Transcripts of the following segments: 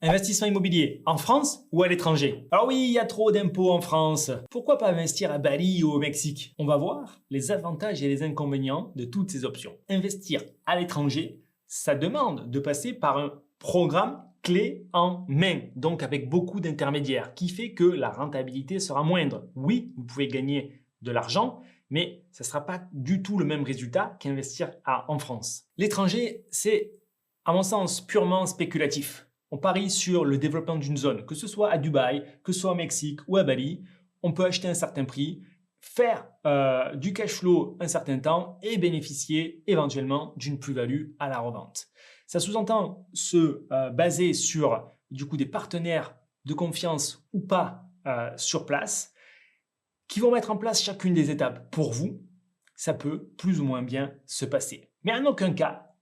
Investissement immobilier en France ou à l'étranger? Alors oui, il y a trop d'impôts en France. Pourquoi pas investir à Bali ou au Mexique? On va voir les avantages et les inconvénients de toutes ces options. Investir à l'étranger, ça demande de passer par un programme clé en main, donc avec beaucoup d'intermédiaires, qui fait que la rentabilité sera moindre. Oui, vous pouvez gagner de l'argent, mais ça ne sera pas du tout le même résultat qu'investir en France. L'étranger, c'est, à mon sens, purement spéculatif. On parie sur le développement d'une zone, que ce soit à Dubaï, que ce soit au Mexique ou à Bali. On peut acheter un certain prix, faire du cash flow un certain temps et bénéficier éventuellement d'une plus-value à la revente. Ça sous-entend se baser sur du coup des partenaires de confiance ou pas sur place qui vont mettre en place chacune des étapes pour vous. Ça peut plus ou moins bien se passer. Mais en aucun cas,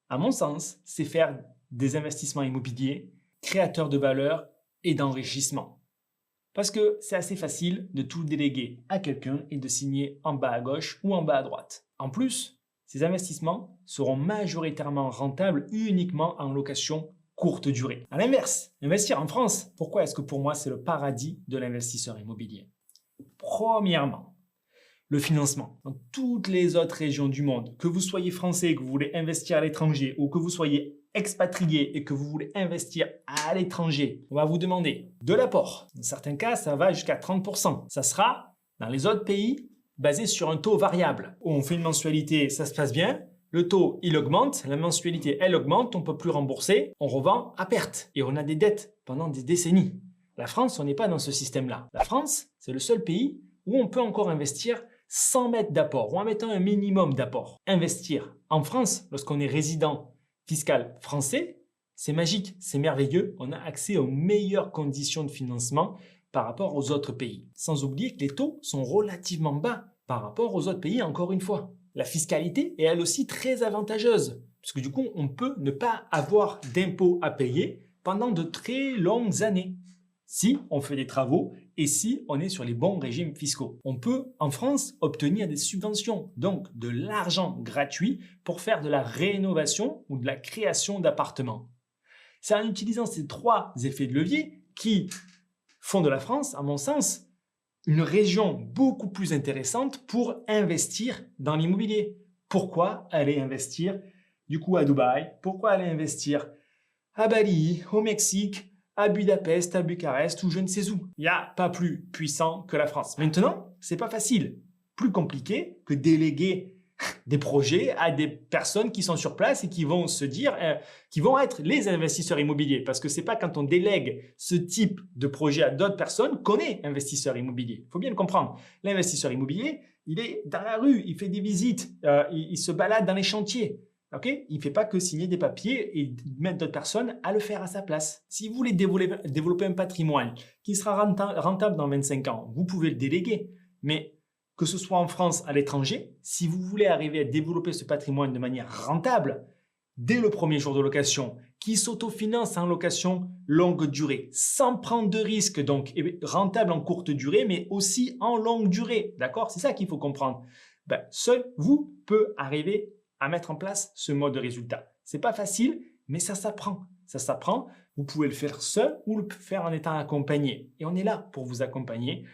à mon sens, c'est faire des investissements immobiliers créateurs de valeur et d'enrichissement. Parce que c'est assez facile de tout déléguer à quelqu'un et de signer en bas à gauche ou en bas à droite. En plus, ces investissements seront majoritairement rentables uniquement en location courte durée. À l'inverse, investir en France, pourquoi est-ce que pour moi c'est le paradis de l'investisseur immobilier? Premièrement, le financement. Dans toutes les autres régions du monde, que vous soyez français, que vous voulez investir à l'étranger ou que vous soyez expatrié et que vous voulez investir à l'étranger, on va vous demander de l'apport. Dans certains cas, ça va jusqu'à 30%. Ça sera, dans les autres pays, basé sur un taux variable. On fait une mensualité, ça se passe bien. Le taux, il augmente. La mensualité, elle augmente. On ne peut plus rembourser. On revend à perte. Et on a des dettes pendant des décennies. La France, on n'est pas dans ce système-là. La France, c'est le seul pays où on peut encore investir sans mettre d'apport ou en mettant un minimum d'apport. Investir en France, lorsqu'on est résident fiscal français, c'est magique, c'est merveilleux. On a accès aux meilleures conditions de financement par rapport aux autres pays. Sans oublier que les taux sont relativement bas par rapport aux autres pays, encore une fois. La fiscalité est elle aussi très avantageuse, puisque du coup, on peut ne pas avoir d'impôts à payer pendant de très longues années. Si on fait des travaux et si on est sur les bons régimes fiscaux. On peut, en France, obtenir des subventions, donc de l'argent gratuit pour faire de la rénovation ou de la création d'appartements. C'est en utilisant ces trois effets de levier qui font de la France, à mon sens, une région beaucoup plus intéressante pour investir dans l'immobilier. Pourquoi aller investir du coup à Dubaï? Pourquoi aller investir à Bali, au Mexique, à Budapest, à Bucarest ou je ne sais où? Il n'y a pas plus puissant que la France. Maintenant, c'est pas facile. Plus compliqué que déléguer des projets à des personnes qui sont sur place et qui vont se dire, qui vont être les investisseurs immobiliers. Parce que c'est pas quand on délègue ce type de projet à d'autres personnes qu'on est investisseur immobilier. Il faut bien le comprendre. L'investisseur immobilier, il est dans la rue, il fait des visites, il se balade dans les chantiers. Okay? Il ne fait pas que signer des papiers et mettre d'autres personnes à le faire à sa place. Si vous voulez développer un patrimoine qui sera rentable dans 25 ans, vous pouvez le déléguer. Mais que ce soit en France, à l'étranger, si vous voulez arriver à développer ce patrimoine de manière rentable, dès le premier jour de location, qui s'autofinance en location longue durée, sans prendre de risques, donc rentable en courte durée, mais aussi en longue durée. D'accord? C'est ça qu'il faut comprendre. Seul vous peut arriver à mettre en place ce mode de résultat. C'est pas facile, mais ça s'apprend. Ça s'apprend. Vous pouvez le faire seul ou le faire en étant accompagné. Et on est là pour vous accompagner.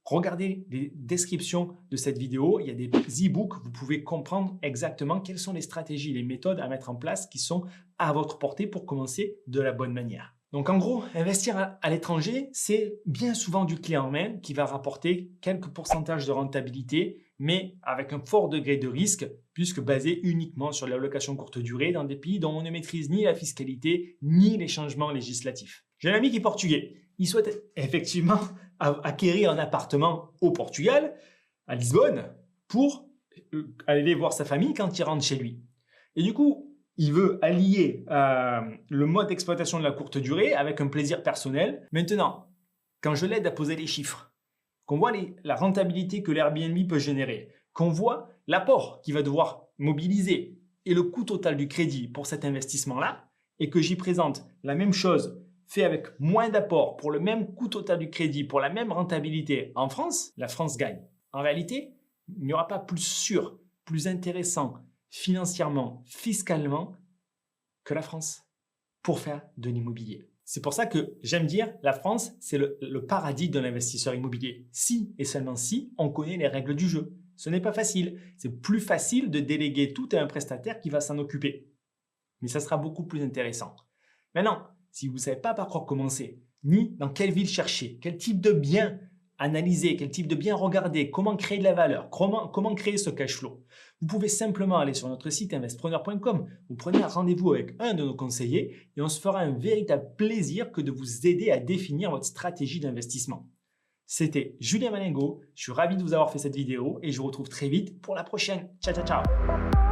Regardez les descriptions de cette vidéo. Il y a des e-books. Vous pouvez comprendre exactement quelles sont les stratégies, les méthodes à mettre en place qui sont à votre portée pour commencer de la bonne manière. Donc en gros, investir à l'étranger, c'est bien souvent du clé en main qui va rapporter quelques pourcentages de rentabilité, mais avec un fort degré de risque, puisque basé uniquement sur la location courte durée dans des pays dont on ne maîtrise ni la fiscalité, ni les changements législatifs. J'ai un ami qui est portugais. Il souhaite effectivement acquérir un appartement au Portugal, à Lisbonne, pour aller voir sa famille quand il rentre chez lui. Et du coup, il veut allier le mode d'exploitation de la courte durée avec un plaisir personnel. Maintenant, quand je l'aide à poser les chiffres, qu'on voit la rentabilité que l'Airbnb peut générer, qu'on voit l'apport qu'il va devoir mobiliser et le coût total du crédit pour cet investissement-là, et que j'y présente la même chose fait avec moins d'apport pour le même coût total du crédit, pour la même rentabilité en France, la France gagne. En réalité, il n'y aura pas plus sûr, plus intéressant financièrement, fiscalement que la France pour faire de l'immobilier. C'est pour ça que j'aime dire la France, c'est le paradis de l'investisseur immobilier. Si et seulement si on connaît les règles du jeu. Ce n'est pas facile. C'est plus facile de déléguer tout à un prestataire qui va s'en occuper. Mais ça sera beaucoup plus intéressant. Maintenant, si vous ne savez pas par quoi commencer, ni dans quelle ville chercher, quel type de bien analyser, quel type de bien regarder, comment créer de la valeur, comment créer ce cash flow, vous pouvez simplement aller sur notre site investpreneur.com. Vous prenez un rendez-vous avec un de nos conseillers et on se fera un véritable plaisir que de vous aider à définir votre stratégie d'investissement. C'était Julien Malingo, je suis ravi de vous avoir fait cette vidéo et je vous retrouve très vite pour la prochaine. Ciao, ciao, ciao!